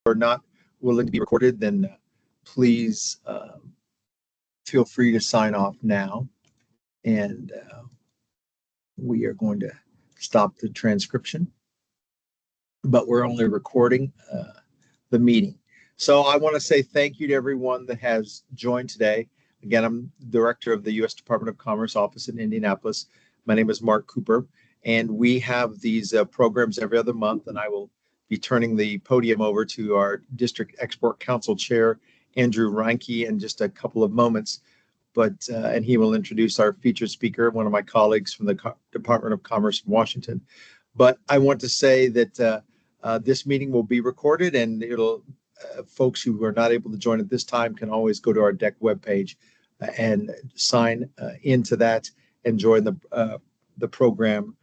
are not willing to be recorded, then please feel free to sign off now. And we are going to stop the transcription, but we're only recording the meeting. So I want to say thank you to everyone that has joined today. Again, I'm director of the U.S. Department of Commerce office in Indianapolis. My name is Mark Cooper, and we have these programs every other month, and I will be turning the podium over to our District Export Council Chair, Andrew Reinke, in just a couple of moments. And he will introduce our featured speaker, one of my colleagues from the Department of Commerce in Washington. But I want to say that this meeting will be recorded, and it'll folks who are not able to join at this time can always go to our DEC webpage and sign into that and join the program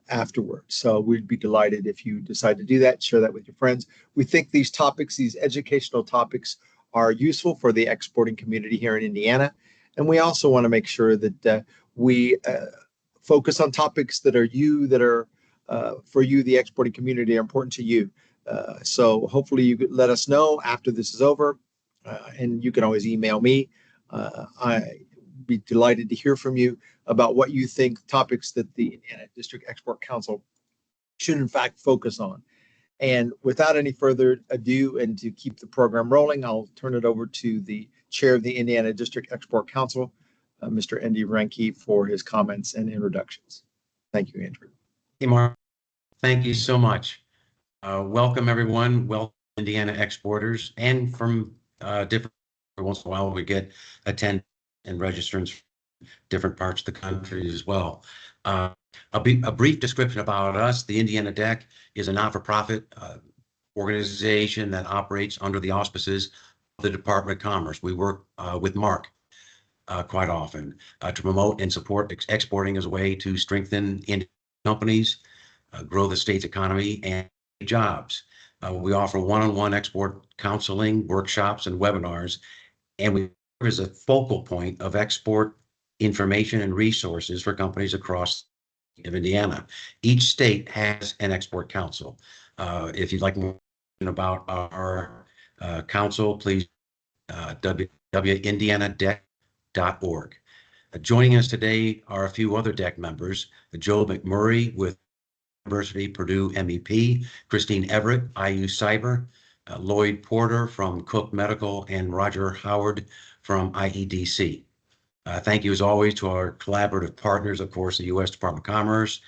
afterwards. So we'd be delighted if you decide to do that, share that with your friends. We think these topics, these educational topics, are useful for the exporting community here in Indiana. And we also want to make sure that we focus on topics that are for you, the exporting community, are important to you. So hopefully you could let us know after this is over, and you can always email me. I'd be delighted to hear from you about what you think topics that the Indiana District Export Council should in fact focus on. And without any further ado, and to keep the program rolling, I'll turn it over to the chair of the Indiana District Export Council, Mr. Andy Reinke, for his comments and introductions. Thank you, Andrew. Hey, Mark. Thank you so much. Welcome, everyone. Welcome, Indiana exporters, and from different. Once in a while, we get attend and registrants from different parts of the country as well. A brief description about us. The Indiana DEC is a not-for-profit organization that operates under the auspices of the Department of Commerce. We work with Mark quite often to promote and support exporting as a way to strengthen Indian companies, grow the state's economy, and jobs. We offer one-on-one export counseling, workshops, and webinars, and we serve as a focal point of export information and resources for companies across of Indiana. Each state has an export council. If you'd like more about our council, please www.indianadec.org. Joining us today are a few other DEC members: Joe McMurray with University Purdue MEP, Christine Everett, IU Cyber, Lloyd Porter from Cook Medical, and Roger Howard from IEDC. Thank you, as always, to our collaborative partners, of course, the U.S. Department of Commerce,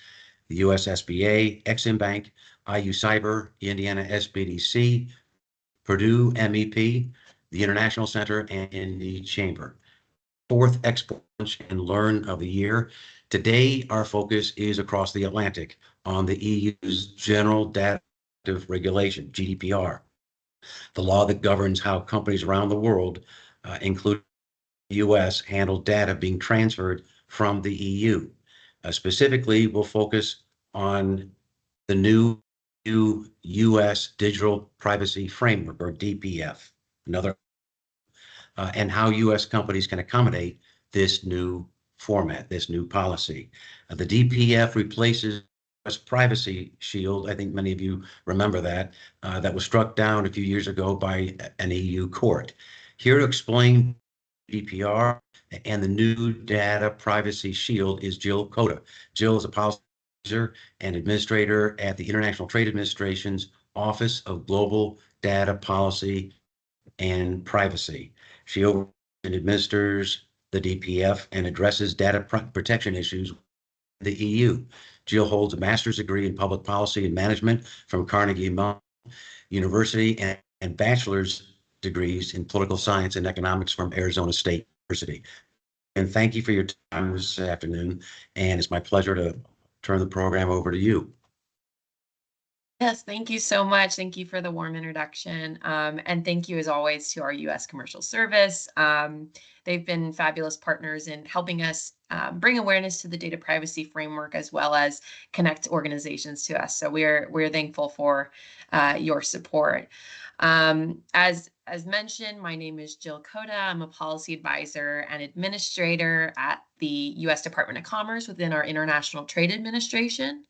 the U.S. SBA, Exim Bank, IU Cyber, Indiana SBDC, Purdue MEP, the International Center, and the Chamber. Fourth Export Lunch and Learn of the year. Today, our focus is across the Atlantic on the EU's General Data Regulation, GDPR, the law that governs how companies around the world, including the U.S., handle data being transferred from the EU. Specifically, we'll focus on the new U.S. Digital Privacy Framework, or DPF, and how U.S. companies can accommodate this new format, this new policy. The DPF replaces U.S. Privacy Shield. I think many of you remember that. That was struck down a few years ago by an EU court. Here to explain GDPR and the new Data Privacy Shield is Jill Cota. Jill is a policy advisor and administrator at the International Trade Administration's Office of Global Data Policy and Privacy. She oversees and administers the DPF and addresses data protection issues in the EU. Jill holds a master's degree in public policy and management from Carnegie Mellon University and bachelor's degrees in political science and economics from Arizona State University. And thank you for your time this afternoon. And it's my pleasure to turn the program over to you. Yes, thank you so much. Thank you for the warm introduction. And thank you, as always, to our U.S. Commercial Service. They've been fabulous partners in helping us bring awareness to the data privacy framework, as well as connect organizations to us. So we're thankful for your support. As mentioned, my name is Jill Cota. I'm a policy advisor and administrator at the U.S. Department of Commerce within our International Trade Administration.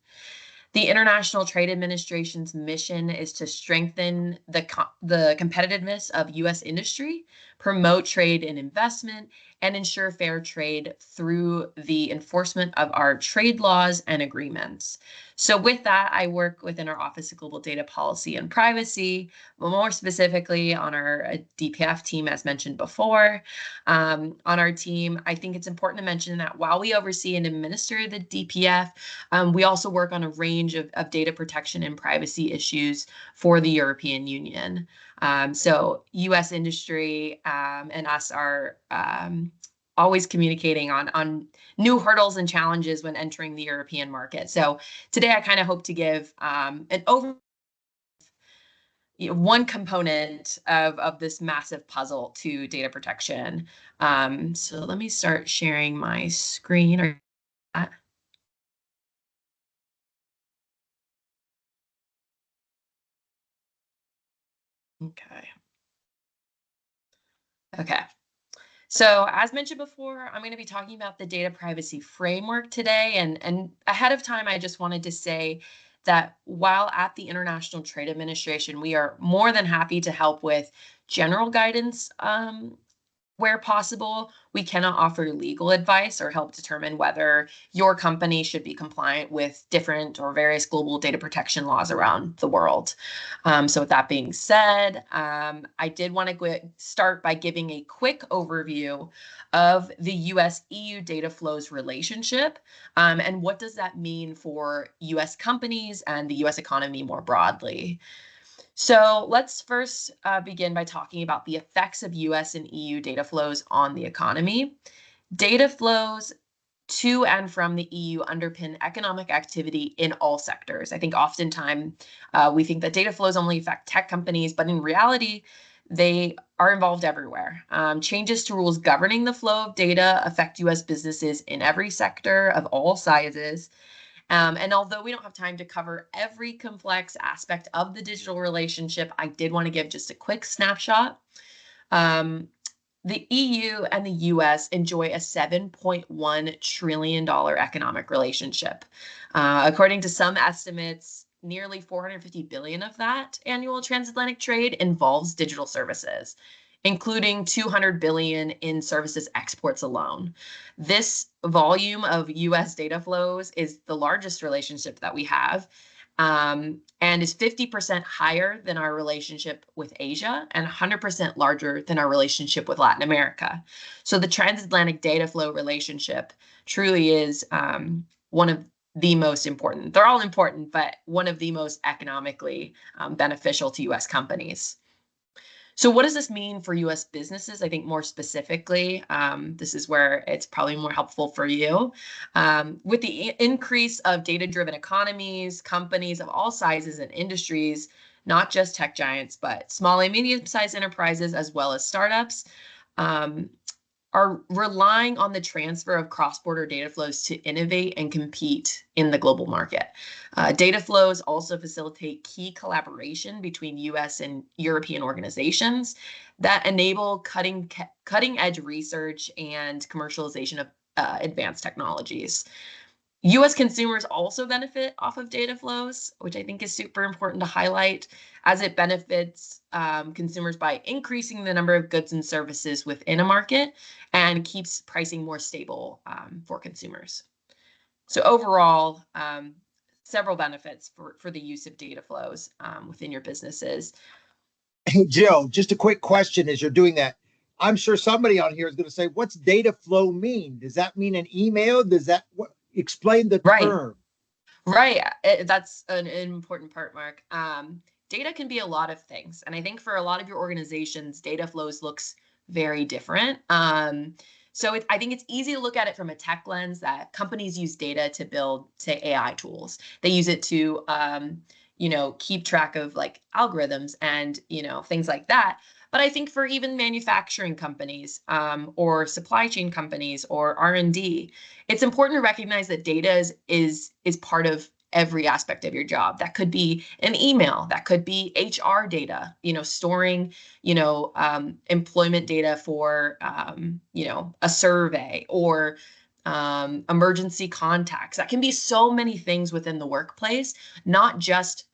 The International Trade Administration's mission is to strengthen the competitiveness of U.S. industry, promote trade and investment, and ensure fair trade through the enforcement of our trade laws and agreements. So with that, I work within our Office of Global Data Policy and Privacy, but more specifically on our DPF team, as mentioned before. On our team, I think it's important to mention that while we oversee and administer the DPF, we also work on a range of data protection and privacy issues for the European Union. So US industry and us are always communicating on new hurdles and challenges when entering the European market. So today I kind of hope to give an overview, one component of this massive puzzle to data protection. So let me start sharing my screen. Okay. Okay. So as mentioned before, I'm going to be talking about the data privacy framework today. And ahead of time, I just wanted to say that while at the International Trade Administration, we are more than happy to help with general guidance where possible. We cannot offer legal advice or help determine whether your company should be compliant with different or various global data protection laws around the world. So with that being said, I did want to start by giving a quick overview of the US-EU data flows relationship, and what does that mean for US companies and the US economy more broadly. So let's first begin by talking about the effects of US and EU data flows on the economy. Data flows to and from the EU underpin economic activity in all sectors. I think oftentimes we think that data flows only affect tech companies, but in reality, they are involved everywhere. Changes to rules governing the flow of data affect US businesses in every sector of all sizes. And although we don't have time to cover every complex aspect of the digital relationship, I did want to give just a quick snapshot. The EU and the US enjoy a $7.1 trillion economic relationship. According to some estimates, nearly 450 billion of that annual transatlantic trade involves digital services, including 200 billion in services exports alone. This volume of US data flows is the largest relationship that we have, and is 50% higher than our relationship with Asia and 100% larger than our relationship with Latin America. So the transatlantic data flow relationship truly is one of the most important. They're all important, but one of the most economically beneficial to US companies. So what does this mean for US businesses? I think more specifically, this is where it's probably more helpful for you. With the increase of data-driven economies, companies of all sizes and industries, not just tech giants, but small and medium-sized enterprises, as well as startups, are relying on the transfer of cross-border data flows to innovate and compete in the global market. Data flows also facilitate key collaboration between US and European organizations that enable cutting-edge research and commercialization of advanced technologies. US consumers also benefit off of data flows, which I think is super important to highlight, as it benefits consumers by increasing the number of goods and services within a market and keeps pricing more stable for consumers. So overall, several benefits for the use of data flows within your businesses. Hey, Jill, just a quick question as you're doing that. I'm sure somebody on here is going to say, what's data flow mean? Does that mean an email? Does that explain the term? Right. That's an important part, Mark. Data can be a lot of things. And I think for a lot of your organizations, data flows looks very different. So I think it's easy to look at it from a tech lens that companies use data to build, say, AI tools. They use it to, keep track of like algorithms and, things like that. But I think for even manufacturing companies or supply chain companies or R&D, it's important to recognize that data is part of every aspect of your job. That could be an email, that could be HR data, storing, employment data for, a survey, or emergency contacts. That can be so many things within the workplace, not just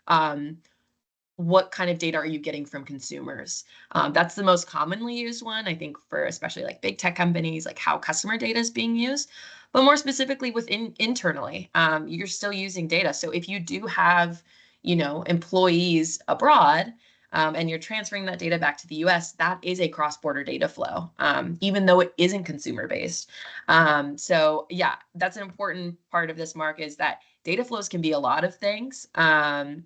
what kind of data are you getting from consumers. That's the most commonly used one, I think, for especially like big tech companies, like how customer data is being used. But more specifically within internally, you're still using data. So if you do have, employees abroad, and you're transferring that data back to the US, that is a cross-border data flow, even though it isn't consumer-based. So yeah, that's an important part of this, Mark, is that data flows can be a lot of things. And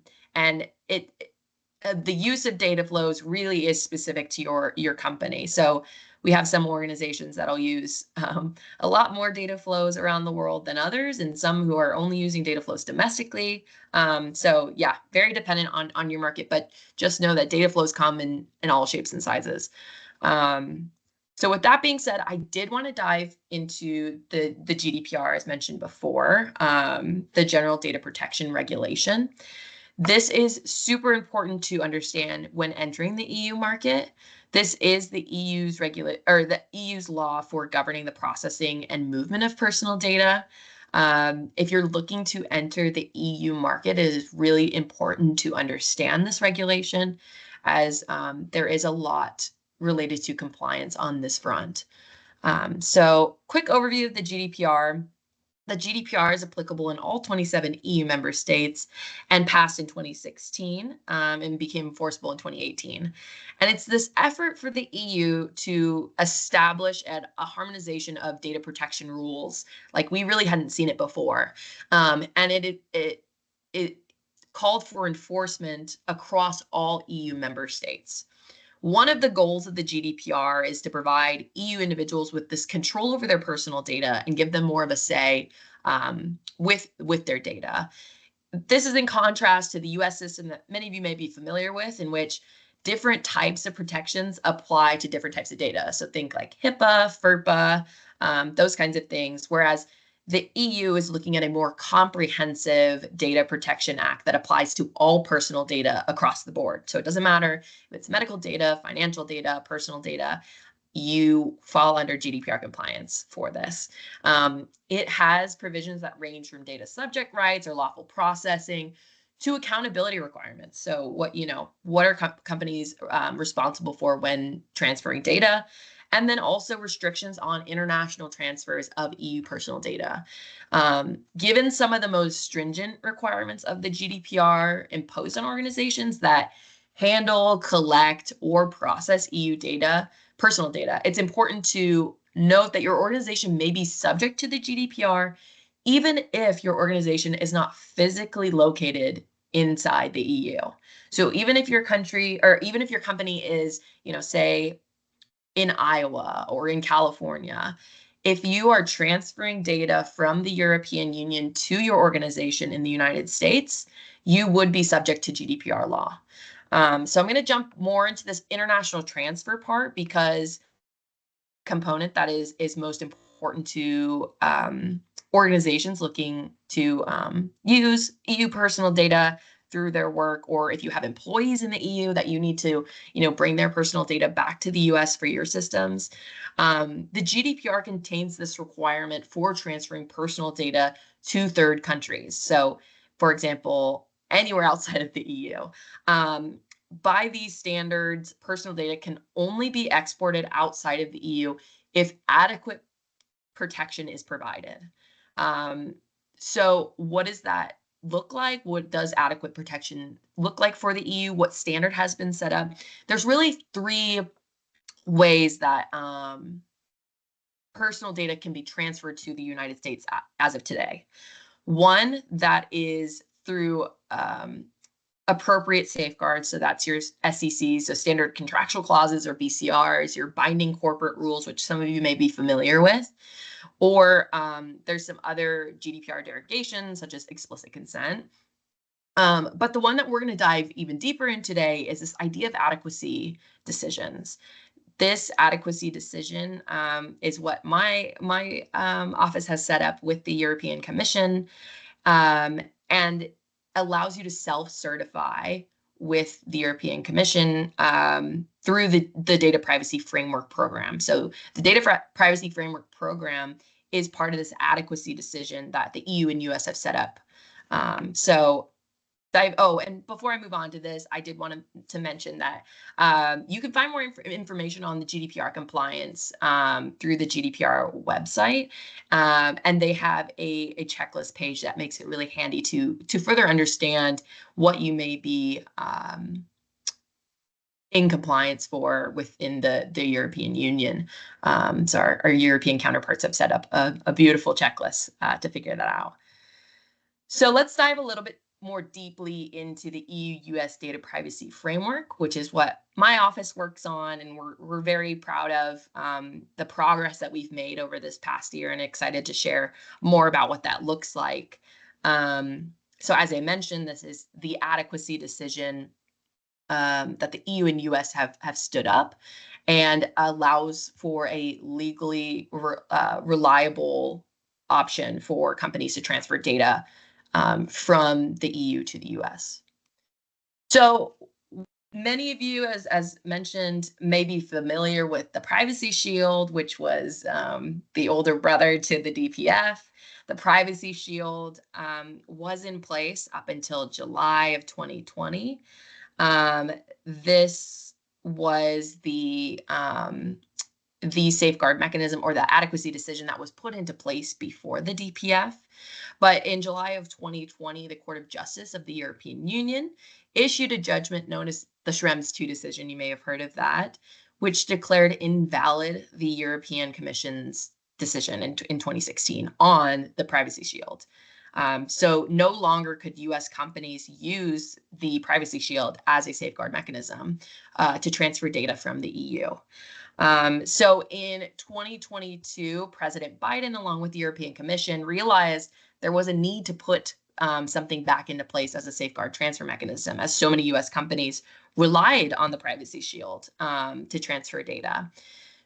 the use of data flows really is specific to your company. So we have some organizations that'll use a lot more data flows around the world than others, and some who are only using data flows domestically. So yeah, very dependent on your market, but just know that data flows come in all shapes and sizes. So with that being said, I did want to dive into the GDPR, as mentioned before, the General Data Protection Regulation. This is super important to understand when entering the EU market. This is the EU's law for governing the processing and movement of personal data. If you're looking to enter the EU market, it is really important to understand this regulation, as there is a lot related to compliance on this front. So quick overview of the GDPR. The GDPR is applicable in all 27 EU member states and passed in 2016 and became enforceable in 2018. And it's this effort for the EU to establish a harmonization of data protection rules. Like, we really hadn't seen it before. And it called for enforcement across all EU member states. One of the goals of the GDPR is to provide EU individuals with this control over their personal data and give them more of a say with their data. This is in contrast to the US system that many of you may be familiar with, in which different types of protections apply to different types of data. So think like HIPAA, FERPA, those kinds of things, whereas the EU is looking at a more comprehensive data protection act that applies to all personal data across the board. So it doesn't matter if it's medical data, financial data, personal data, you fall under GDPR compliance for this. It has provisions that range from data subject rights or lawful processing to accountability requirements. So what are companies responsible for when transferring data? And then also restrictions on international transfers of EU personal data. Given some of the most stringent requirements of the GDPR imposed on organizations that handle, collect, or process EU data, personal data, it's important to note that your organization may be subject to the GDPR, even if your organization is not physically located inside the EU. So even if your country, or even if your company is, say, in Iowa or in California, if you are transferring data from the European Union to your organization in the United States, you would be subject to GDPR law. So I'm going to jump more into this international transfer part, because component that is most important to organizations looking to use EU personal data through their work, or if you have employees in the EU that you need to, bring their personal data back to the US for your systems. The GDPR contains this requirement for transferring personal data to third countries. So, for example, anywhere outside of the EU. By these standards, personal data can only be exported outside of the EU if adequate protection is provided. So what does that look like? What does adequate protection look like for the EU? What standard has been set up? There's really three ways that personal data can be transferred to the United States as of today. One, that is through appropriate safeguards. So that's your SECs, so standard contractual clauses, or BCRs, your binding corporate rules, which some of you may be familiar with. Or there's some other GDPR derogations, such as explicit consent. But the one that we're going to dive even deeper in today is this idea of adequacy decisions. This adequacy decision is what my office has set up with the European Commission, and allows you to self-certify with the European Commission through the Data Privacy Framework Program. So the Data Privacy Framework Program is part of this adequacy decision that the EU and US have set up. And before I move on to this, I did want to mention that you can find more information on the GDPR compliance through the GDPR website, and they have a checklist page that makes it really handy to further understand what you may be in compliance for within the European Union. So our European counterparts have set up a beautiful checklist to figure that out. So let's dive a little bit more deeply into the EU-US data privacy framework, which is what my office works on, and we're very proud of the progress that we've made over this past year, and excited to share more about what that looks like. So as I mentioned, this is the adequacy decision that the EU and US have stood up, and allows for a legally reliable option for companies to transfer data from the EU to the US. So many of you, as mentioned, may be familiar with the Privacy Shield, which was the older brother to the DPF. The Privacy Shield was in place up until July of 2020. This was the safeguard mechanism, or the adequacy decision, that was put into place before the DPF. But in July of 2020, the Court of Justice of the European Union issued a judgment known as the Schrems II decision. You may have heard of that, which declared invalid the European Commission's decision in 2016 on the Privacy Shield. So no longer could US companies use the Privacy Shield as a safeguard mechanism to transfer data from the EU. So in 2022, President Biden, along with the European Commission, realized there was a need to put something back into place as a safeguard transfer mechanism, as so many US companies relied on the Privacy Shield to transfer data.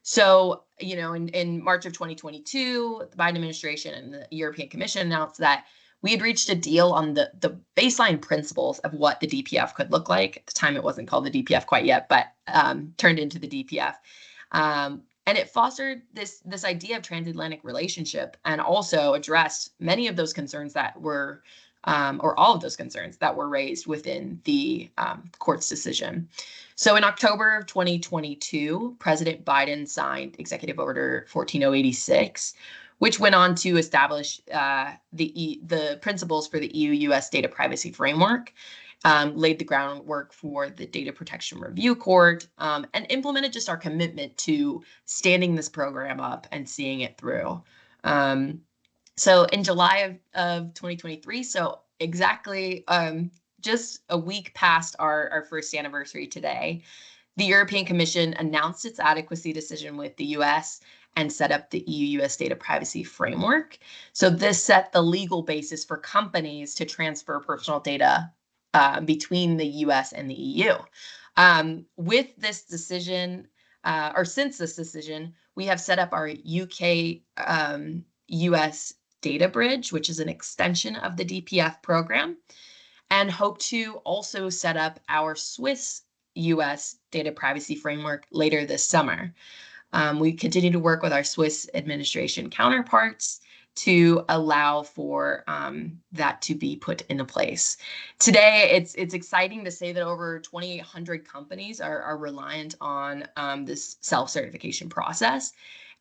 So, in March of 2022, the Biden administration and the European Commission announced that we had reached a deal on the baseline principles of what the DPF could look like. At the time, it wasn't called the DPF quite yet, but turned into the DPF. And it fostered this idea of transatlantic relationship, and also addressed many of those concerns that were, or all of those concerns that were raised within the court's decision. So in October of 2022, President Biden signed Executive Order 14086, which went on to establish the principles for the EU-US data privacy framework, laid the groundwork for the Data Protection Review Court, and implemented just our commitment to standing this program up and seeing it through. So in July of 2023, so exactly just a week past our first anniversary today, the European Commission announced its adequacy decision with the US and set up the EU-US data privacy framework. So this set the legal basis for companies to transfer personal data between the US and the EU. With this decision, or since this decision, we have set up our UK US data bridge, which is an extension of the DPF program, and hope to also set up our Swiss US data privacy framework later this summer. We continue to work with our Swiss administration counterparts to allow for that to be put into place. Today, it's exciting to say that over 2,800 companies are reliant on this self-certification process.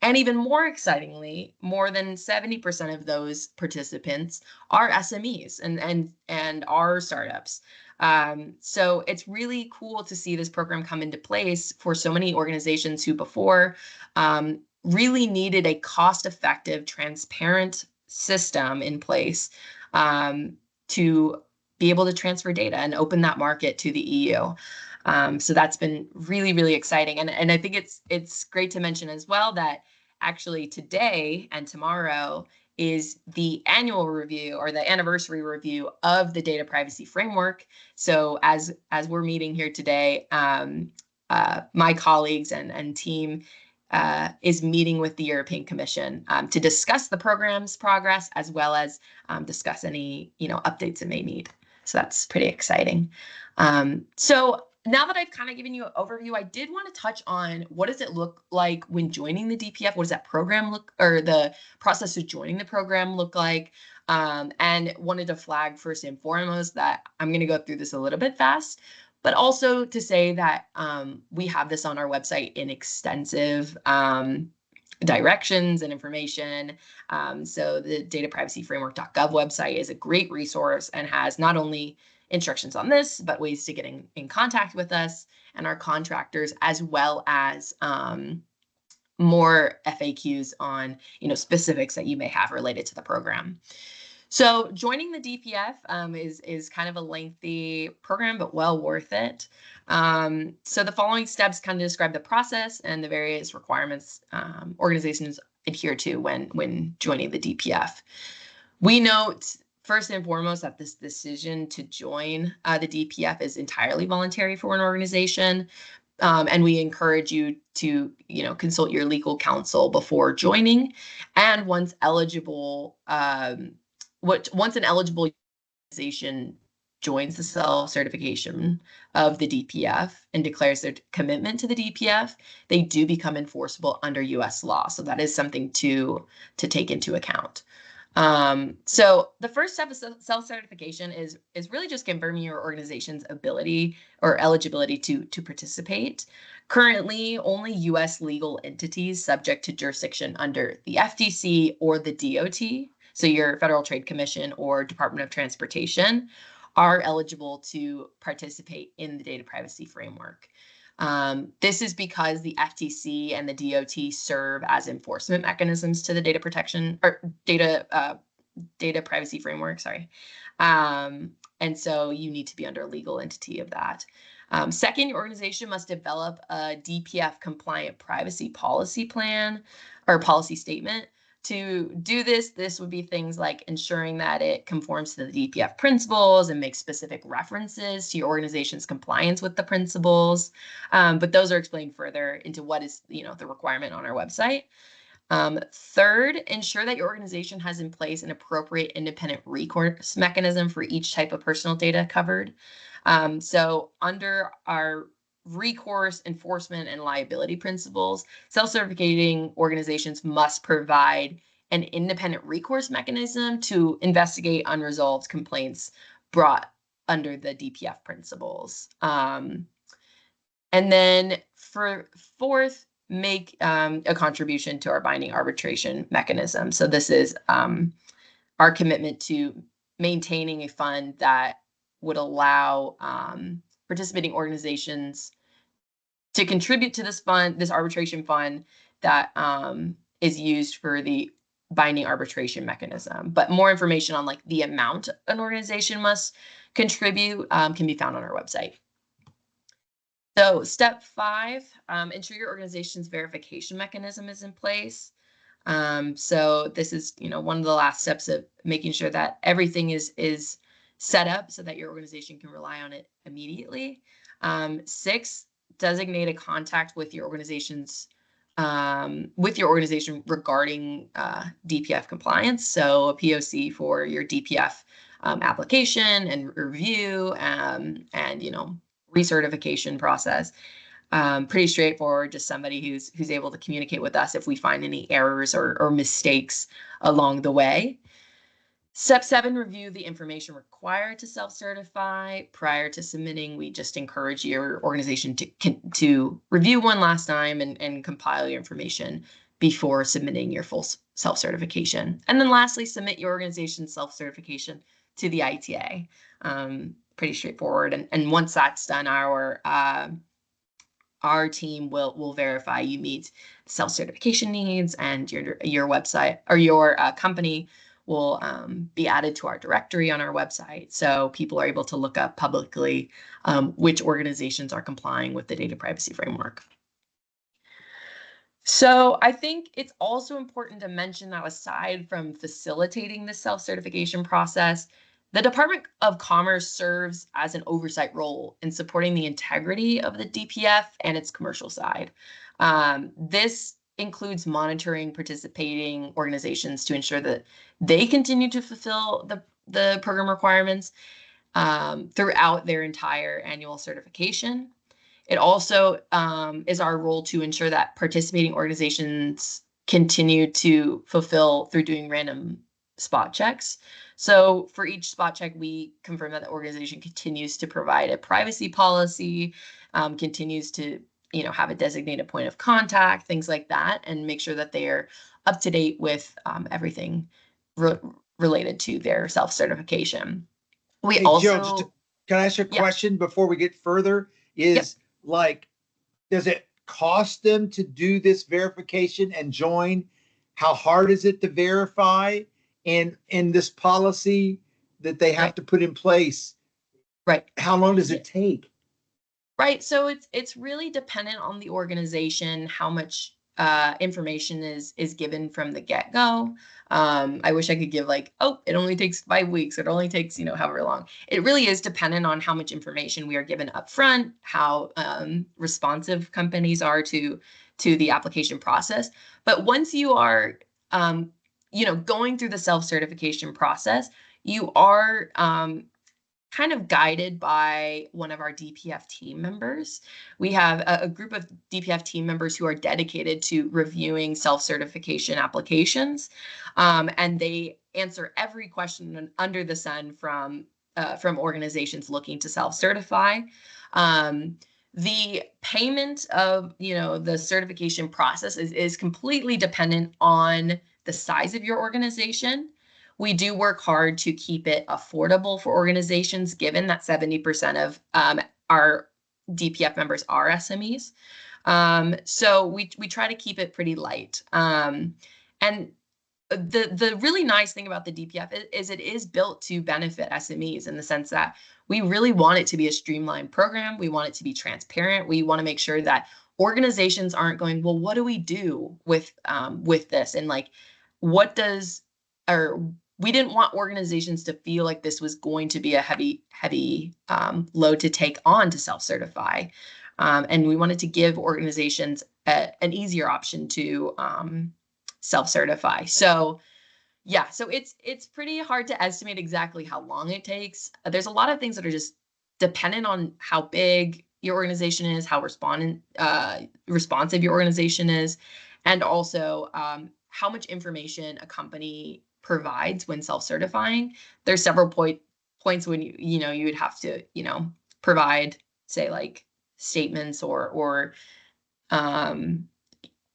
And even more excitingly, more than 70% of those participants are SMEs and are startups. So it's really cool to see this program come into place for so many organizations who before really needed a cost-effective, transparent system in place to be able to transfer data and open that market to the EU. So that's been really, really exciting. And I think it's great to mention as well that actually today and tomorrow is the annual review, or the anniversary review, of the data privacy framework. So as we're meeting here today, my colleagues and team is meeting with the European Commission to discuss the program's progress, as well as discuss any updates it may need. So that's pretty exciting. So now that I've kind of given you an overview, I did want to touch on what does it look like when joining the DPF? What does that program look, or the process of joining the program look like? And wanted to flag first and foremost that I'm going to go through this a little bit fast, but also to say that we have this on our website in extensive directions and information. So the dataprivacyframework.gov website is a great resource and has not only instructions on this, but ways to get in contact with us and our contractors, as well as more FAQs on specifics that you may have related to the program. So joining the DPF is kind of a lengthy program, but well worth it. So the following steps kind of describe the process and the various requirements organizations adhere to when joining the DPF. We note first and foremost that this decision to join the DPF is entirely voluntary for an organization. And we encourage you to, consult your legal counsel before joining. And once eligible, once an eligible organization joins the self-certification of the DPF and declares their commitment to the DPF, they do become enforceable under U.S. law. So that is something to take into account. So the first step of self-certification is really just confirming your organization's ability or eligibility to participate. Currently, only U.S. legal entities subject to jurisdiction under the FTC or the DOT, so your Federal Trade Commission or Department of Transportation, are eligible to participate in the data privacy framework. This is because the FTC and the DOT serve as enforcement mechanisms to the data protection or data privacy framework. Sorry. And so you need to be under a legal entity of that. Second, your organization must develop a DPF compliant privacy policy plan or policy statement. To do this would be things like ensuring that it conforms to the DPF principles and makes specific references to your organization's compliance with the principles. But those are explained further into what is, the requirement on our website. Third, ensure that your organization has in place an appropriate independent recourse mechanism for each type of personal data covered. So under our recourse, enforcement, and liability principles, self-certificating organizations must provide an independent recourse mechanism to investigate unresolved complaints brought under the DPF principles. And then for fourth, make a contribution to our binding arbitration mechanism. So this is our commitment to maintaining a fund that would allow participating organizations to contribute to this fund, this arbitration fund that is used for the binding arbitration mechanism. But more information on the amount an organization must contribute can be found on our website. So step 5, ensure your organization's verification mechanism is in place. So this is, one of the last steps of making sure that everything is set up so that your organization can rely on it immediately. 6, designate a contact with your organization regarding DPF compliance. So a POC for your DPF application and review and recertification process. Pretty straightforward, just somebody who's able to communicate with us if we find any errors or mistakes along the way. Step 7, review the information required to self-certify. Prior to submitting, we just encourage your organization to review one last time and compile your information before submitting your full self-certification. And then lastly, submit your organization's self-certification to the ITA. Pretty straightforward. And once that's done, our team will verify you meet self-certification needs, and your website or your company will be added to our directory on our website. So people are able to look up publicly which organizations are complying with the data privacy framework. So I think it's also important to mention that aside from facilitating the self-certification process, the Department of Commerce serves as an oversight role in supporting the integrity of the DPF and its commercial side. This includes monitoring participating organizations to ensure that they continue to fulfill the program requirements, throughout their entire annual certification. It also is our role to ensure that participating organizations continue to fulfill through doing random spot checks. So for each spot check, we confirm that the organization continues to provide a privacy policy, continues to have a designated point of contact, things like that, and make sure that they are up to date with everything related to their self-certification. We Hey, also, Jill, can I ask you a yeah. question before we get further? Is like, does it cost them to do this verification and join? How hard is it to verify? And in this policy that they have Right. to put in place, Right. how long does it take? Right. So it's really dependent on the organization, how much information is given from the get-go. I wish I could give like, oh, it only takes 5 weeks. It only takes, however long. It really is dependent on how much information we are given up front, how responsive companies are to the application process. But once you are, going through the self-certification process, you are kind of guided by one of our DPF team members. We have a group of DPF team members who are dedicated to reviewing self-certification applications, and they answer every question under the sun from organizations looking to self-certify. The payment of the certification process is completely dependent on the size of your organization. We do work hard to keep it affordable for organizations, given that 70% of our DPF members are SMEs. So we try to keep it pretty light. And the really nice thing about the DPF is it is built to benefit SMEs in the sense that we really want it to be a streamlined program. We want it to be transparent. We want to make sure that organizations aren't going, well, what do we do with this? And like, what does, or we didn't want organizations to feel like this was going to be a heavy load to take on to self-certify. And we wanted to give organizations an easier option to self-certify. So yeah, so it's pretty hard to estimate exactly how long it takes. There's a lot of things that are just dependent on how big your organization is, how responsive your organization is, and also how much information a company provides when self-certifying. There's several points when you would have to provide, say, like statements or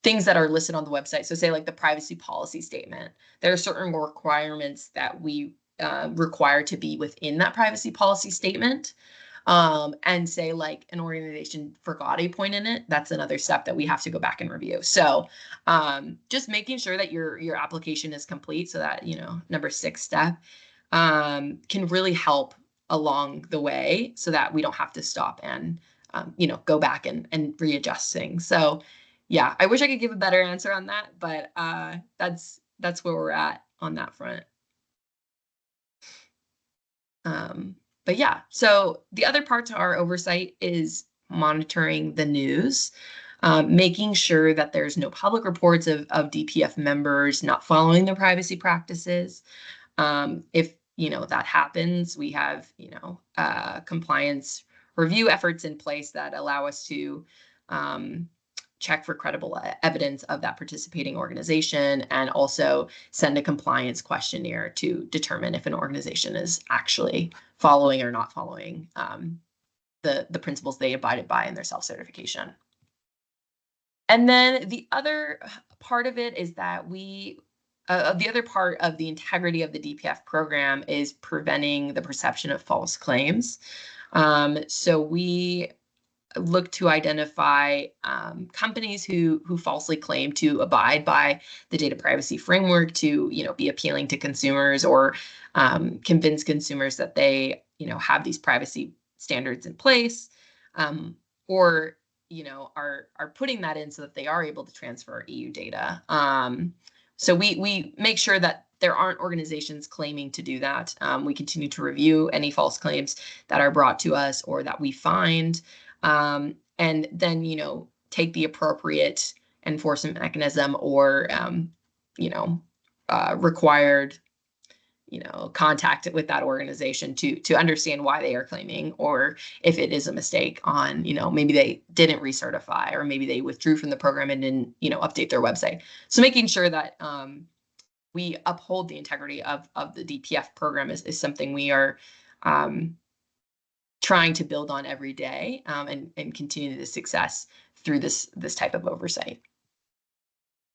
things that are listed on the website. So say like the privacy policy statement, there are certain requirements that we require to be within that privacy policy statement. And say like an organization forgot a point in it, that's another step that we have to go back and review. So just making sure that your application is complete, so that number 6 step can really help along the way, so that we don't have to stop and go back and readjust things. So yeah, I wish I could give a better answer on that, but that's where we're at on that front. But yeah, so the other part to our oversight is monitoring the news, making sure that there's no public reports of DPF members not following their privacy practices. If that happens, we have compliance review efforts in place that allow us to check for credible evidence of that participating organization, and also send a compliance questionnaire to determine if an organization is actually following or not following the principles they abided by in their self-certification. And then the other part of it is that the other part of the integrity of the DPF program is preventing the perception of false claims. So we look to identify companies who falsely claim to abide by the data privacy framework, to be appealing to consumers, or convince consumers that they have these privacy standards in place, or are putting that in so that they are able to transfer EU data. So we make sure that there aren't organizations claiming to do that. We continue to review any false claims that are brought to us or that we find. And then, take the appropriate enforcement mechanism or, required contact with that organization to understand why they are claiming, or if it is a mistake on, maybe they didn't recertify, or maybe they withdrew from the program and didn't, update their website. So making sure that we uphold the integrity of the DPF program is something we are trying to build on every day, and continue the success through this type of oversight.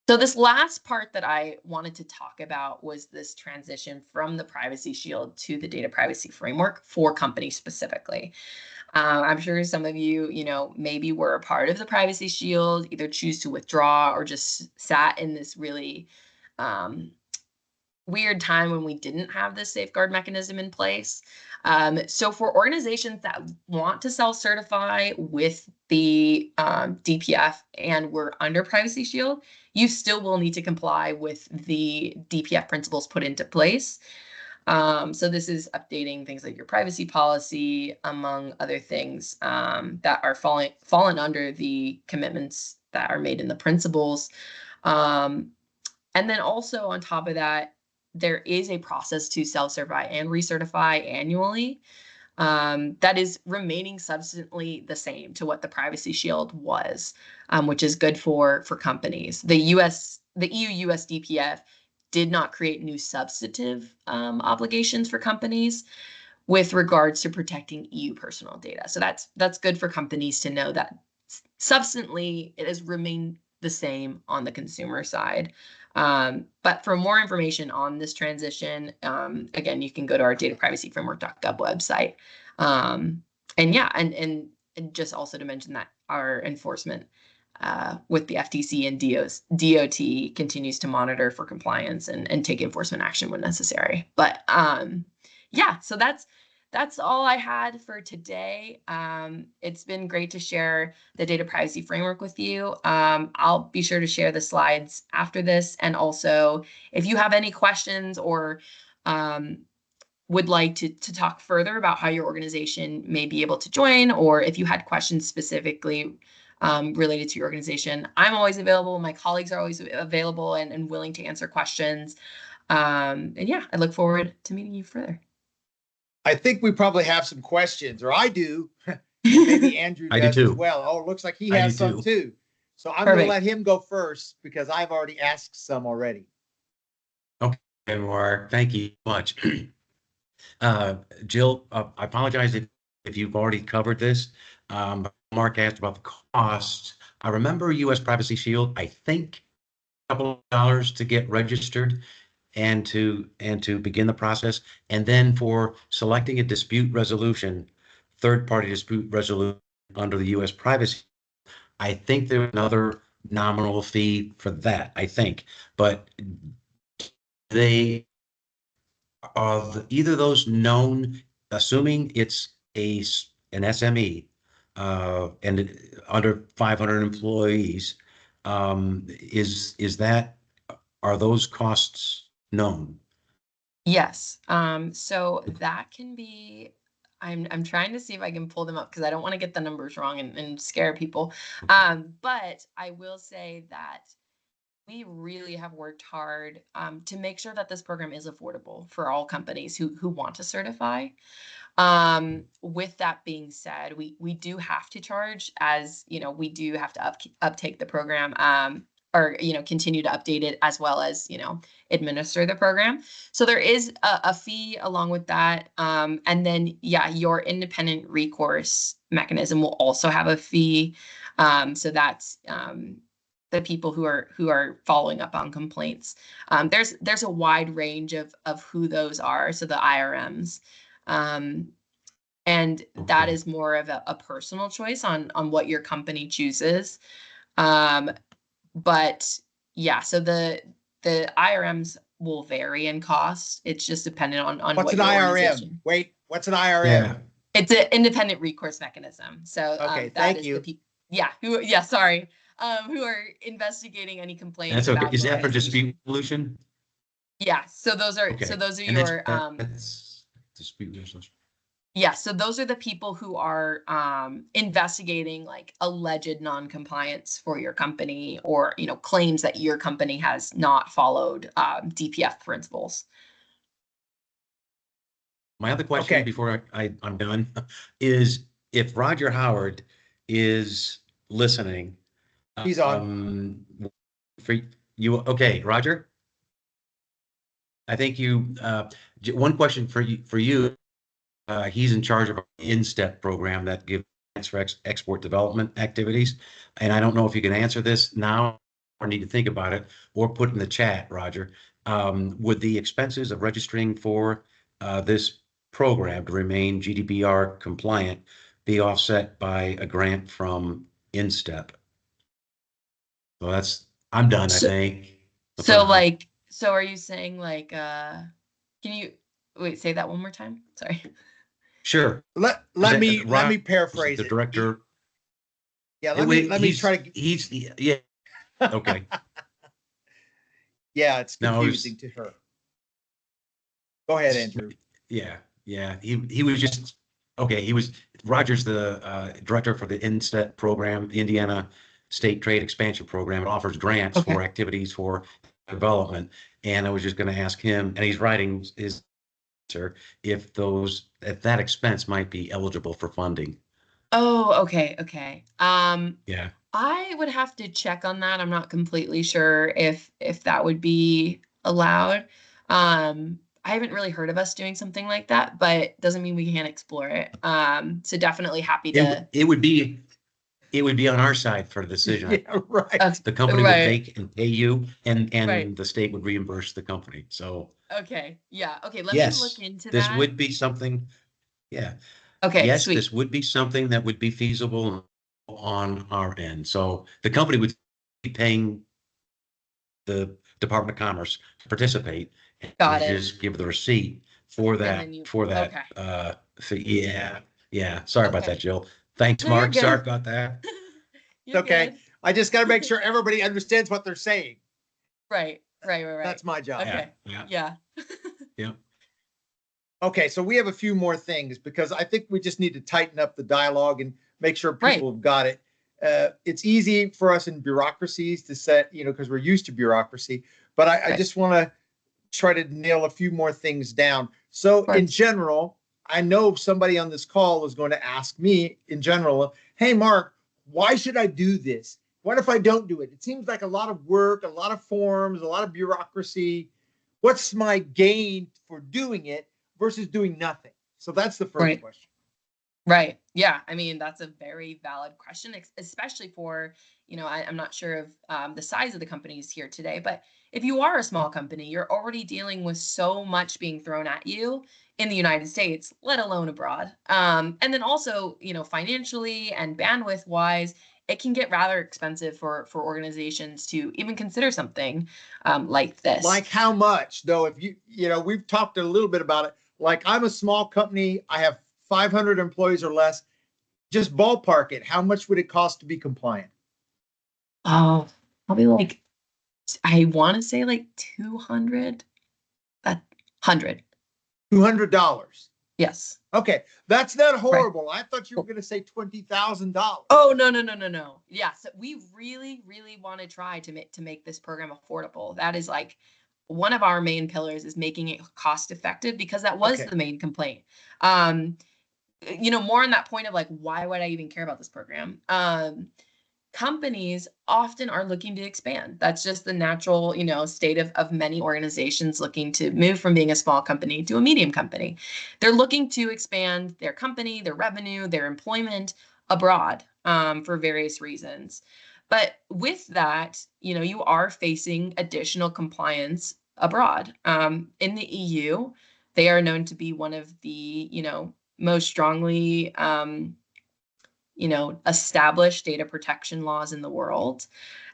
So this last part that I wanted to talk about was this transition from the Privacy Shield to the Data Privacy Framework for companies specifically. I'm sure some of you, maybe were a part of the Privacy Shield, either choose to withdraw or just sat in this really weird time when we didn't have this safeguard mechanism in place. So for organizations that want to self-certify with the DPF and we're under Privacy Shield, you still will need to comply with the DPF principles put into place. So this is updating things like your privacy policy, among other things that are fallen under the commitments that are made in the principles. And then also on top of that, there is a process to self-certify and recertify annually that is remaining substantially the same to what the Privacy Shield was, which is good for companies. The EU-US DPF did not create new substantive obligations for companies with regards to protecting EU personal data. So that's good for companies to know that substantially it has remained the same on the consumer side. But for more information on this transition, again, you can go to our dataprivacyframework.gov website. And yeah, and just also to mention that our enforcement with the FTC and DOT continues to monitor for compliance and take enforcement action when necessary. But yeah, so that's all I had for today. It's been great to share the data privacy framework with you. I'll be sure to share the slides after this. And also, if you have any questions or would like to talk further about how your organization may be able to join, or if you had questions specifically related to your organization, I'm always available. My colleagues are always available and willing to answer questions. And yeah, I look forward to meeting you further. I think we probably have some questions, or I do. Maybe Andrew I do does as too. well. Oh, it looks like he I has do some too. too. So I'm going to Perfect. let him go first because I've already asked some already. Okay, Mark, thank you much. Jill, I apologize if you've already covered this. Mark asked about the costs. I remember US Privacy Shield, I think a couple of dollars to get registered and to begin the process. And then for selecting a dispute resolution, third-party dispute resolution under the US Privacy, I think there's another nominal fee for that, I think. But they of either of those known, assuming it's an SME and under 500 employees, are those costs known? Yes. So that can be, I'm trying to see if I can pull them up because I don't want to get the numbers wrong and scare people. But I will say that we really have worked hard to make sure that this program is affordable for all companies who want to certify. With that being said, we do have to charge, as we do have to uptake the program, or continue to update it, as well as administer the program. So there is a fee along with that, and then yeah, your independent recourse mechanism will also have a fee. So that's the people who are following up on complaints. There's a wide range of who those are. So the IRMs. And that is more of a personal choice on what your company chooses. But yeah, so the IRMs will vary in cost. It's just dependent on What's what an your IRM? organization. Wait, what's an IRM? Yeah. It's an independent recourse mechanism. So Okay, that thank is you. the people. Yeah, sorry. Who are investigating any complaints That's okay. about Is your that for organization. dispute resolution? Yeah, so those are Okay. your That's dispute resolution. yeah, so those are the people who are investigating like alleged non-compliance for your company, or claims that your company has not followed DPF principles. My other question Okay. before I'm done is if Roger Howard is listening. He's on. For you, okay, Roger? I think you, one question for you, he's in charge of our InStep program that gives grants for export development activities. And I don't know if you can answer this now or need to think about it or put in the chat, Roger. Would the expenses of registering for this program to remain GDPR compliant be offset by a grant from InStep? Well, I'm done, I So, think. For so now. like, so are you saying like, can you, wait, say that one more time? Sorry. Sure. Let Roger's me paraphrase the it. director. Yeah, Wait, let me try to. he's yeah. Okay. Yeah, it's No, confusing to her. Go ahead, Andrew. yeah. He was just okay. Roger's the director for the INSTET program, the Indiana State Trade Expansion Program. It offers grants Okay. for activities for development. And I was just going to ask him, and he's writing his answer, if that expense might be eligible for funding. Oh, okay, okay. Yeah. I would have to check on that. I'm not completely sure if that would be allowed. I haven't really heard of us doing something like that, but doesn't mean we can't explore it. So definitely happy to. It would be on our side for the decision. Yeah, right. The company would Right, take and pay you, right. and the state would reimburse the company. So Okay, yeah. Okay, let me look yes, into this that. would be something. Yeah, Okay, yes, sweet. this would be something that would be feasible on our end. So the company would be paying the Department of Commerce to participate, and Got you it. just give the receipt for And that then you, for that okay. fee. Yeah. Sorry about Okay. that, Jill. Thanks, No, you're Mark. Sorry good. about that. It's You're okay. good. I just got to make sure everybody understands what they're saying. Right. That's my job. Yeah. Okay. Yeah. Yeah. Yeah. Okay, so we have a few more things because I think we just need to tighten up the dialogue and make sure Right. people have got it. It's easy for us in bureaucracies to set, because we're used to bureaucracy, but I Right. just want to try to nail a few more things down. So in course. general, I know somebody on this call is going to ask me in general, hey, Mark, why should I do this? What if I don't do it? It seems like a lot of work, a lot of forms, a lot of bureaucracy. What's my gain for doing it versus doing nothing? So that's the first Right. question. Right. Yeah. I mean, that's a very valid question, especially for, I'm not sure of the size of the companies here today, but if you are a small company, you're already dealing with so much being thrown at you in the United States, let alone abroad. And then also, financially and bandwidth wise, it can get rather expensive for organizations to even consider something like this. Like how much, though? If we've talked a little bit about it. Like I'm a small company, I have 500 employees or less. Just ballpark it. How much would it cost to be compliant? Oh, probably like, I want to say like 200. That 100. $200. Yes. Okay, that's not Right. horrible. I thought you were going to say $20,000. Oh, no. Yeah. So we really, really want to try to make this program affordable. That is like one of our main pillars is making it cost effective because that was Okay. the main complaint. More on that point of like, why would I even care about this program? Companies often are looking to expand. That's just the natural, state of many organizations looking to move from being a small company to a medium company. They're looking to expand their company, their revenue, their employment abroad for various reasons. But with that, you are facing additional compliance abroad. In the EU, they are known to be one of the, most strongly established data protection laws in the world.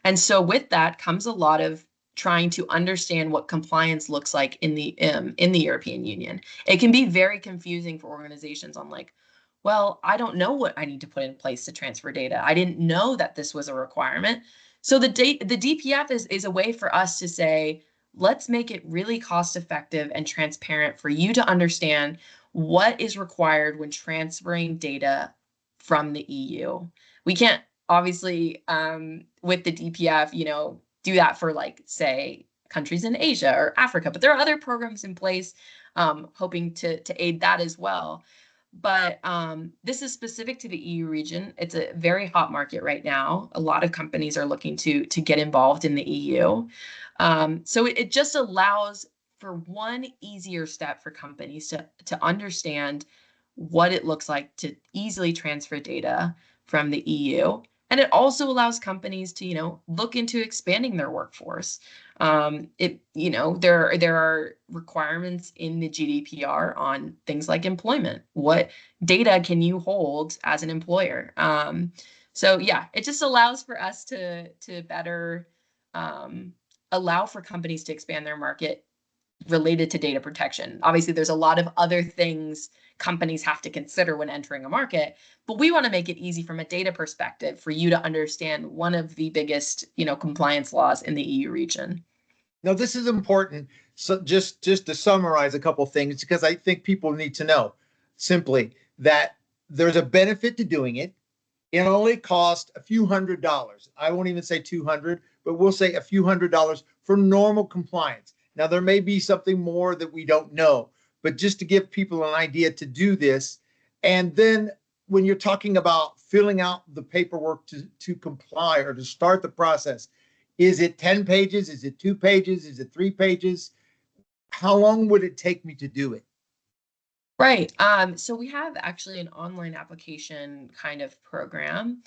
And so with that comes a lot of trying to understand what compliance looks like in the European Union. It can be very confusing for organizations on like, well, I don't know what I need to put in place to transfer data. I didn't know that this was a requirement. So the DPF is a way for us to say, let's make it really cost effective and transparent for you to understand what is required when transferring data from the EU. We can't obviously with the DPF, do that for like say countries in Asia or Africa, but there are other programs in place hoping to aid that as well. But this is specific to the EU region. It's a very hot market right now. A lot of companies are looking to get involved in the EU. So it just allows for one easier step for companies to understand what it looks like to easily transfer data from the EU. And it also allows companies to, look into expanding their workforce. There are requirements in the GDPR on things like employment. What data can you hold as an employer? So yeah, it just allows for us to better allow for companies to expand their market related to data protection. Obviously, there's a lot of other things companies have to consider when entering a market, but we want to make it easy from a data perspective for you to understand one of the biggest, compliance laws in the EU region. Now, this is important. So just to summarize a couple things, because I think people need to know simply that there's a benefit to doing it. It only costs a few $100s. I won't even say 200, but we'll say a few $100s for normal compliance. Now, there may be something more that we don't know, but just to give people an idea to do this. And then when you're talking about filling out the paperwork to comply or to start the process, is it 10 pages? Is it 2 pages? Is it 3 pages? How long would it take me to do it? Right. So we have actually an online application kind of program.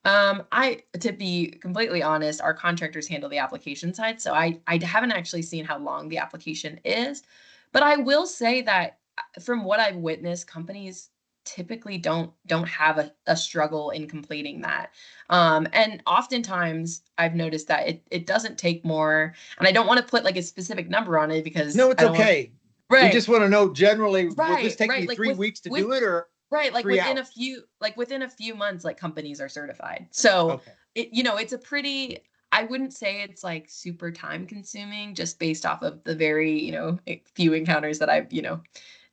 To be completely honest, our contractors handle the application side, so I haven't actually seen how long the application is, but I will say that from what I've witnessed, companies typically don't have a struggle in completing that. And oftentimes I've noticed that it doesn't take more, and I don't want to put like a specific number on it because No, it's I don't want, okay. We right, just want to know generally, will this right, take right. me Like 3 weeks to with do it or right, like 3 within hours? within a few months, like companies are certified. So Okay. it's a pretty, I wouldn't say it's like super time consuming just based off of the very, few encounters that I've,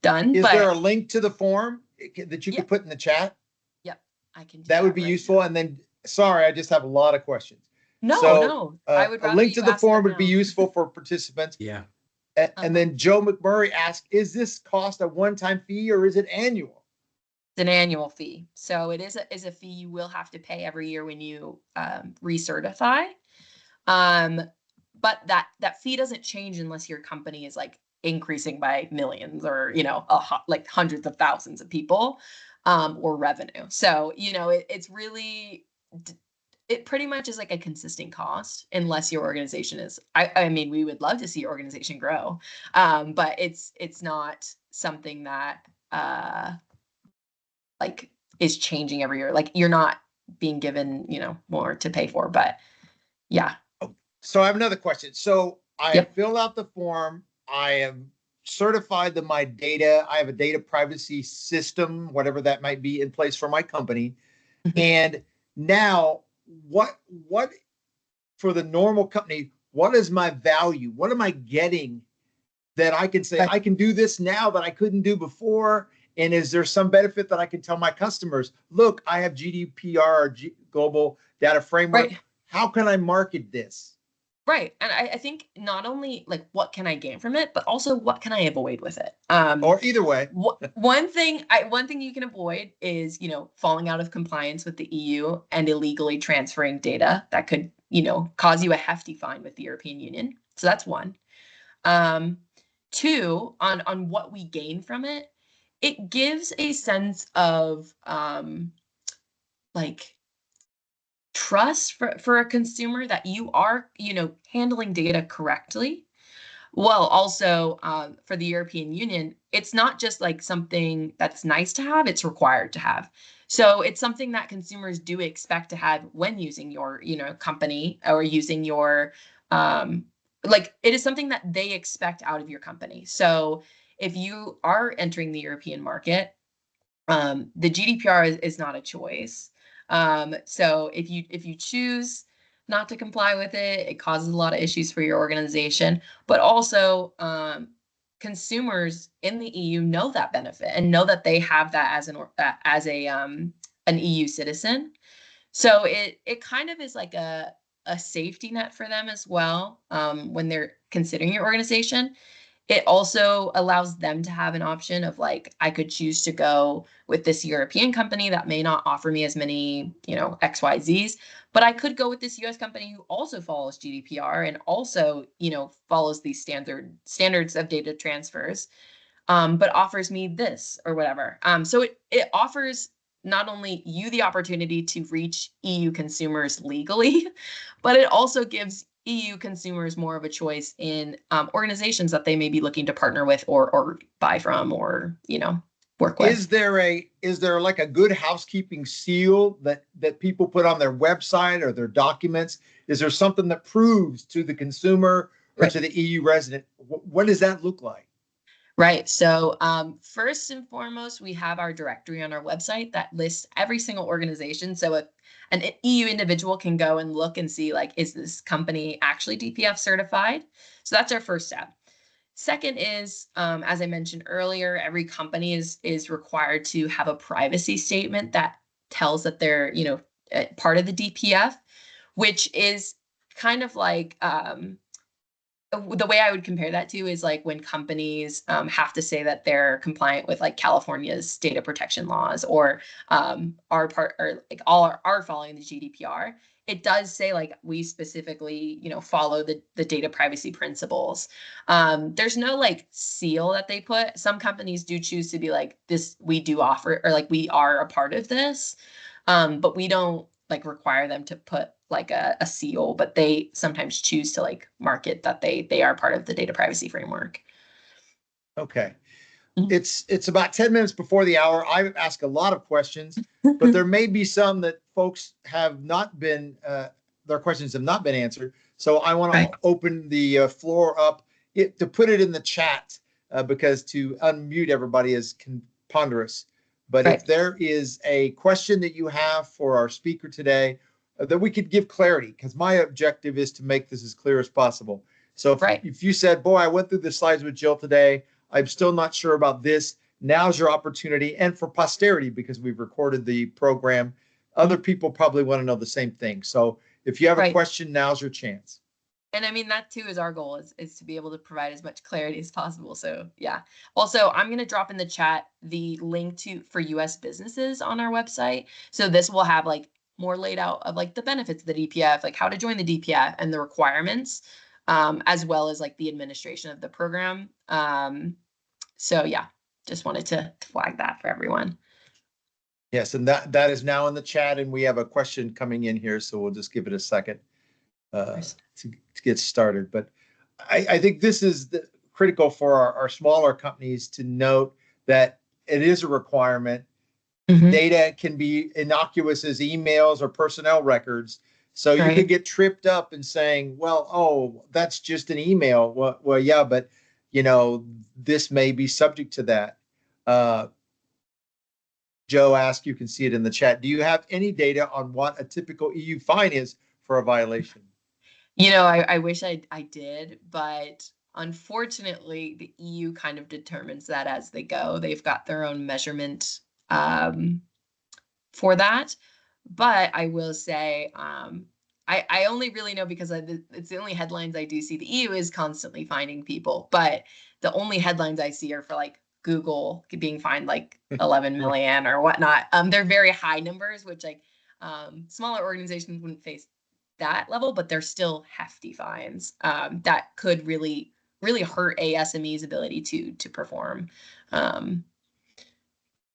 done. Is there But a link to the form that you yeah, could put in the chat? yep, I can do That would that be right useful. now. And then, sorry, I just have a lot of questions. No, So no, I would a rather link you to the ask form them would be now. useful for participants. Yeah. And Uh-huh. then Joe McMurray asked, is this cost a one-time fee or is it annual? It's an annual fee. So it is a fee you will have to pay every year when you recertify. But that fee doesn't change unless your company is like increasing by millions or like hundreds of thousands of people or revenue. So it's really it pretty much is like a consistent cost unless your organization is. I mean, we would love to see your organization grow, but it's not something that like is changing every year. Like you're not being given more to pay for, but yeah. So I have another question. So I have Yep. filled out the form. I am certified that my data, I have a data privacy system, whatever that might be, in place for my company. Mhm. And now what for the normal company, what is my value? What am I getting that I can say, Right. I can do this now that I couldn't do before? And is there some benefit that I can tell my customers, look, I have GDPR, Global Data Framework. Right. How can I market this? Right. And I think not only like what can I gain from it, but also what can I avoid with it? Or either way. One thing you can avoid is, falling out of compliance with the EU and illegally transferring data that could, cause you a hefty fine with the European Union. So that's one. Two, on what we gain from it, it gives a sense of like trust for a consumer that you are, handling data correctly. Well, also for the European Union, it's not just like something that's nice to have, it's required to have. So it's something that consumers do expect to have when using your, company or using your, like it is something that they expect out of your company. So if you are entering the European market, the GDPR is not a choice. So if you choose not to comply with it, it causes a lot of issues for your organization. But also, consumers in the EU know that benefit and know that they have that as an EU citizen. So it kind of is like a safety net for them as well, when they're considering your organization. It also allows them to have an option of like, I could choose to go with this European company that may not offer me as many, XYZs, but I could go with this US company who also follows GDPR and also, follows these standards of data transfers, but offers me this or whatever. So it offers not only you the opportunity to reach EU consumers legally, but it also gives EU consumers more of a choice in organizations that they may be looking to partner with or buy from or work with. Is there like a good housekeeping seal that people put on their website or their documents? Is there something that proves to the consumer or Right. to the EU resident? What does that look like? Right. So first and foremost, we have our directory on our website that lists every single organization. So if an EU individual can go and look and see, like, is this company actually DPF certified? So that's our first step. Second is, as I mentioned earlier, every company is required to have a privacy statement that tells that they're, part of the DPF, which is kind of like, the way I would compare that to is like when companies have to say that they're compliant with like California's data protection laws or are part or like all are following the GDPR. It does say like we specifically, follow the data privacy principles. There's no like seal that they put. Some companies do choose to be like this, we do offer or like we are a part of this, but we don't like require them to put like a seal, but they sometimes choose to like market that they are part of the data privacy framework. Okay. Mhm. It's about 10 minutes before the hour. I ask a lot of questions, but there may be some that folks have not been, their questions have not been answered. So I want Right. to open the floor up to put it in the chat because to unmute everybody is ponderous. But if Right. there is a question that you have for our speaker today, that we could give clarity, because my objective is to make this as clear as possible. So Right. if you said, boy, I went through the slides with Jill today, I'm still not sure about this. Now's your opportunity. And for posterity, because we've recorded the program, other people probably want to know the same thing. So if you have a Right. question, now's your chance. And I mean, that too is our goal is to be able to provide as much clarity as possible. So yeah. Also, I'm going to drop in the chat the link for US businesses on our website. So this will have like more laid out of like the benefits of the DPF, like how to join the DPF and the requirements, as well as like the administration of the program. So yeah, just wanted to flag that for everyone. Yes, and that is now in the chat, and we have a question coming in here, so we'll just give it a second to get started. But I think this is critical for our smaller companies to note that it is a requirement. Mhm. Data can be innocuous as emails or personnel records. So you could Right. get tripped up in saying, well, oh, that's just an email. Well, yeah, but this may be subject to that. Joe asked, you can see it in the chat. Do you have any data on what a typical EU fine is for a violation? I wish I did, but unfortunately, the EU kind of determines that as they go. They've got their own measurement for that. But I will say, I only really know because it's the only headlines I do see. The EU is constantly finding people, but the only headlines I see are for like Google being fined like 11 million or whatnot. They're very high numbers, which like smaller organizations wouldn't face that level, but they're still hefty fines that could really hurt a SME's ability to perform. But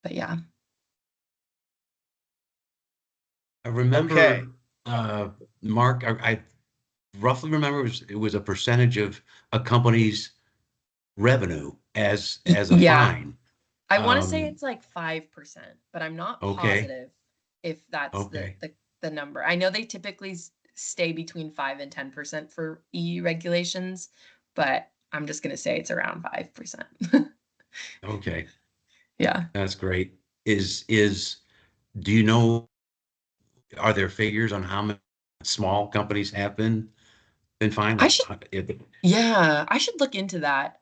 yeah. I remember, Okay. Mark, I roughly remember it was a percentage of a company's revenue as a Yeah. fine. I want to say it's like 5%, but I'm not Okay. positive if that's Okay. the number. I know they typically stay between 5 and 10% for EU regulations, but I'm just going to say it's around 5%. Okay. Yeah. That's great. Do you know, are there figures on how many small companies have been fined? I should Yeah, I should look into that.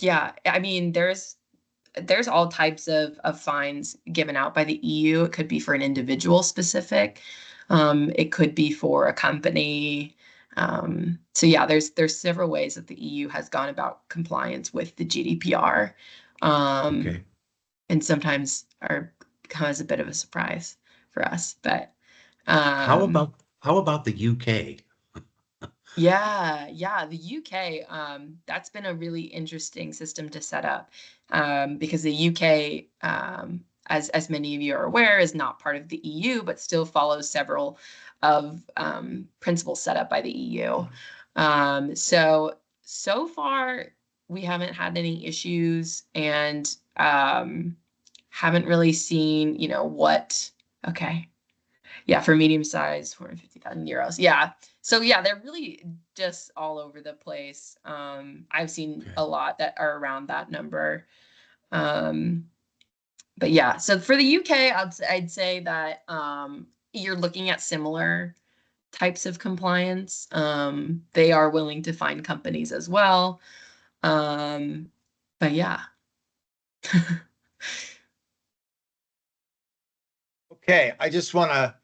Yeah, I mean there's all types of fines given out by the EU. It could be for an individual specific. It could be for a company. So yeah, there's several ways that the EU has gone about compliance with the GDPR. Okay. And sometimes come as a bit of a surprise for us. But How um, about how about the UK? yeah, the UK, that's been a really interesting system to set up, because the UK, as many of you are aware, is not part of the EU, but still follows several of principles set up by the EU. So far, we haven't had any issues, and haven't really seen, what. Okay. Yeah, for medium size, 450,000 euros. Yeah. So yeah, they're really just all over the place. I've seen Okay. a lot that are around that number. Um, but yeah, so for the UK, I'd say that you're looking at similar types of compliance. They are willing to find companies as well. But yeah. Okay, I just want to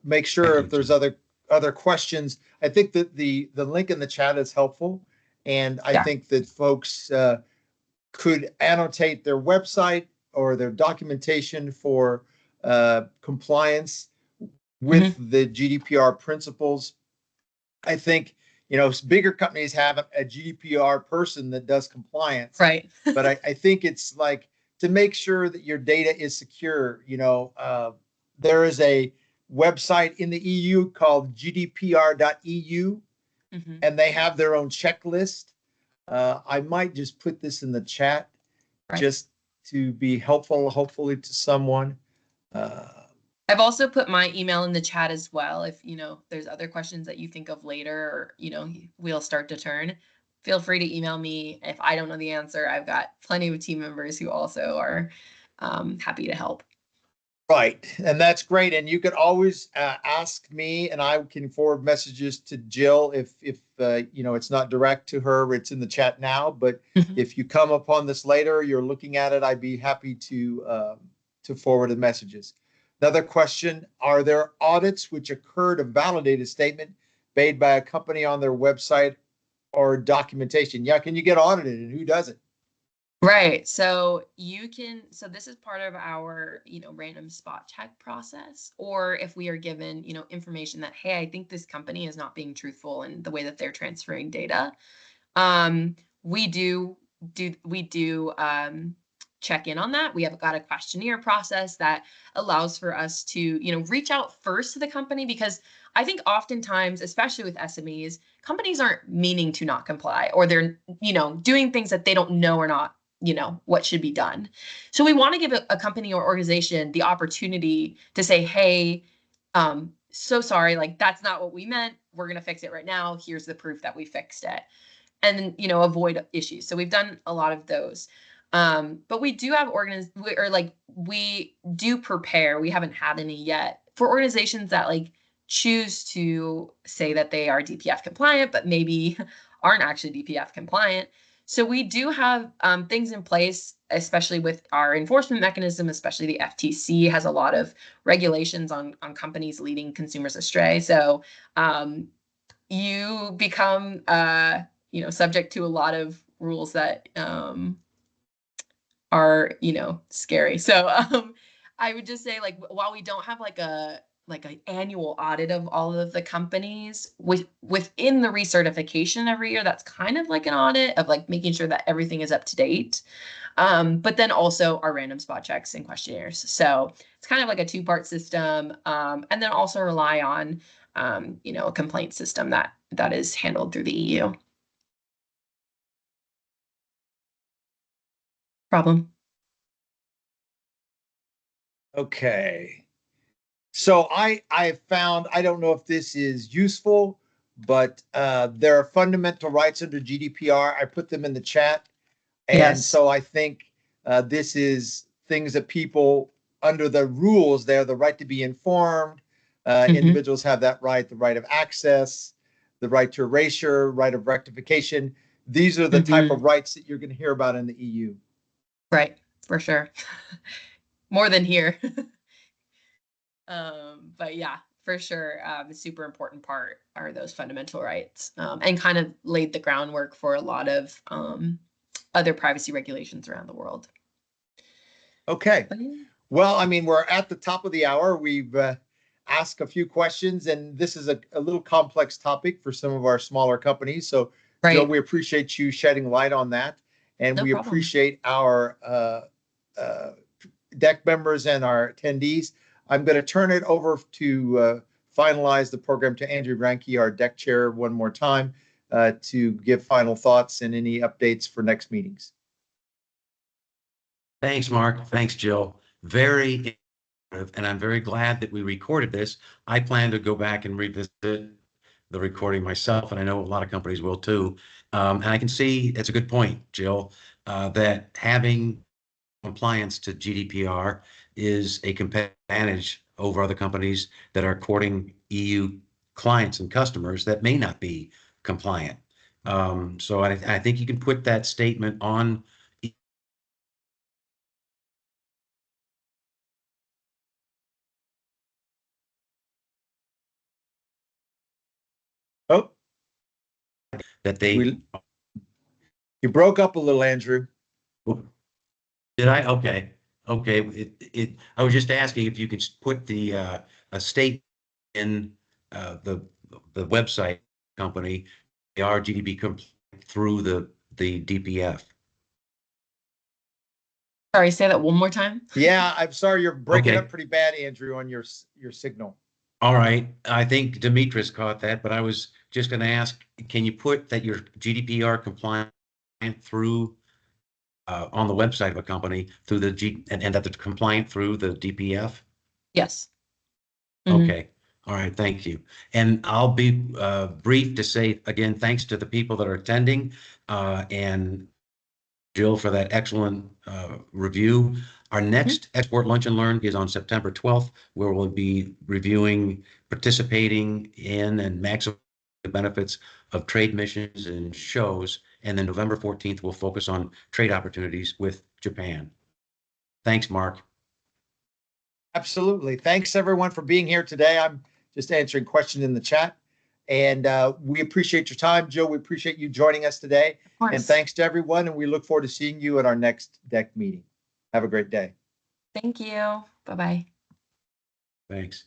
make Thank sure you, if there's Jim. other questions. I think that the link in the chat is helpful, and I Yeah. think that folks could annotate their website or their documentation for compliance with the GDPR principles. I think, bigger companies have a GDPR person that does compliance, Right. but I think it's like to make sure that your data is secure. There is a website in the EU called gdpr.eu, Mhm. and they have their own checklist. I might just put this in the chat Right. just to be helpful, hopefully, to someone. Uh, I've also put my email in the chat as well. If, there's other questions that you think of later, or, wheels start to turn, feel free to email me. If I don't know the answer, I've got plenty of team members who also are happy to help. Right. And that's great. And you can always ask me, and I can forward messages to Jill if it's not direct to her, it's in the chat now. But Mhm. if you come upon this later, you're looking at it, I'd be happy to forward the messages. Another question: are there audits which occur to validate a statement made by a company on their website or documentation? Yeah, can you get audited, and who does it? Right. So this is part of our, random spot check process. Or if we are given, information that, hey, I think this company is not being truthful in the way that they're transferring data. Um, we do check in on that. We have got a questionnaire process that allows for us to, reach out first to the company, because I think oftentimes, especially with SMEs, companies aren't meaning to not comply, or they're, doing things that they don't know or not, what should be done. So we want to give a company or organization the opportunity to say, hey, so sorry, like that's not what we meant. We're going to fix it right now. Here's the proof that we fixed it, and avoid issues. So we've done a lot of those. But we do have we do prepare. We haven't had any yet for organizations that choose to say that they are DPF compliant, but maybe aren't actually DPF compliant. So we do have things in place, especially with our enforcement mechanism. Especially the FTC has a lot of regulations on companies leading consumers astray. So you become subject to a lot of rules that are scary. So I would just say, while we don't have an annual audit of all of the companies within the recertification every year, that's kind of like an audit of making sure that everything is up to date. But then also our random spot checks and questionnaires. So it's kind of like a two-part system, and then also rely on a complaint system that is handled through the EU. Problem. Okay. So I found, I don't know if this is useful, but there are fundamental rights under GDPR. I put them in the chat, and Yes. so I think this is things that people under the rules there, the right to be informed. Mhm. Individuals have that right, the right of access, the right to erasure, right of rectification. These are the type Mhm. of rights that you're going to hear about in the EU. Right, for sure. More than here. But yeah, for sure. A super important part are those fundamental rights, and kind of laid the groundwork for a lot of other privacy regulations around the world. Okay. But yeah. Well, I mean, we're at the top of the hour. We've asked a few questions, and this is a little complex topic for some of our smaller companies. So, Joe, Right. we appreciate you shedding light on that, and No we problem. appreciate our deck members and our attendees. I'm going to turn it over to finalize the program to Andrew Ranke, our deck chair, one more time to give final thoughts and any updates for next meetings. Thanks, Mark. Thanks, Jill. Very informative, and I'm very glad that we recorded this. I plan to go back and revisit the recording myself, and I know a lot of companies will too. And I can see it's a good point, Jill, that having compliance to GDPR is a competitive advantage over other companies that are courting EU clients and customers that may not be compliant. So I think you can put that statement on. Oh, That they you broke up a little, Andrew. did I? Okay. Okay. I was just asking if you could put the a state in the website company, they are GDP compliant through the DPF. Sorry, say that one more time. Yeah, I'm sorry, you're breaking Okay. up pretty bad, Andrew, on your signal. All right. I think Demetris caught that, but I was just going to ask, can you put that you're GDPR compliant through on the website of a company through the and that they're compliant through the DPF? Yes. Mhm. Okay. All right. Thank you. And I'll be brief to say again, thanks to the people that are attending and Jill for that excellent review. Our next Export Lunch and Learn is on September 12th, where we'll be reviewing, participating in, and maximizing the benefits of trade missions and shows. And then November 14th, we'll focus on trade opportunities with Japan. Thanks, Mark. Absolutely. Thanks, everyone, for being here today. I'm just answering questions in the chat. And we appreciate your time, Joe. We appreciate you joining us today. Of course. And thanks to everyone. And we look forward to seeing you at our next deck meeting. Have a great day. Thank you. Bye-bye. Thanks.